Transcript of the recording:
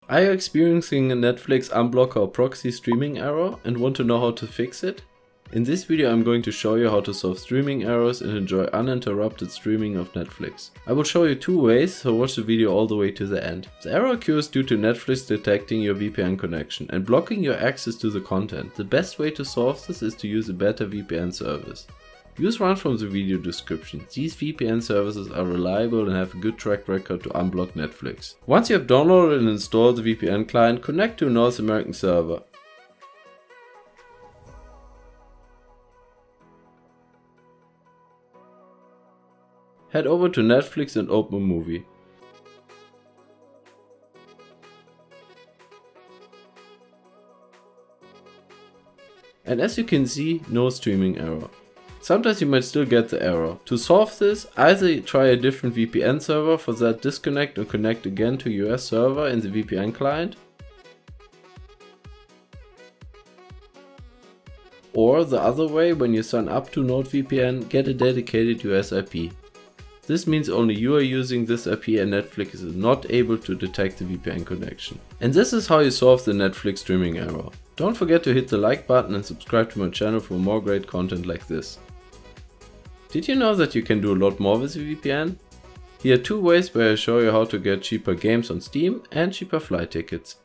Are you experiencing a Netflix Unblocker or Proxy streaming error and want to know how to fix it? In this video I'm going to show you how to solve streaming errors and enjoy uninterrupted streaming of Netflix. I will show you two ways, so watch the video all the way to the end. The error occurs due to Netflix detecting your VPN connection and blocking your access to the content. The best way to solve this is to use a better VPN service. Use one from the video description. These VPN services are reliable and have a good track record to unblock Netflix. Once you have downloaded and installed the VPN client, connect to a North American server. Head over to Netflix and open a movie. And as you can see, no streaming error. Sometimes you might still get the error. To solve this, either try a different VPN server, for that disconnect and connect again to your US server in the VPN client. Or the other way, when you sign up to NordVPN, get a dedicated US IP. This means only you are using this IP and Netflix is not able to detect the VPN connection. And this is how you solve the Netflix streaming error. Don't forget to hit the like button and subscribe to my channel for more great content like this. Did you know that you can do a lot more with the VPN? Here are two ways where I show you how to get cheaper games on Steam and cheaper flight tickets.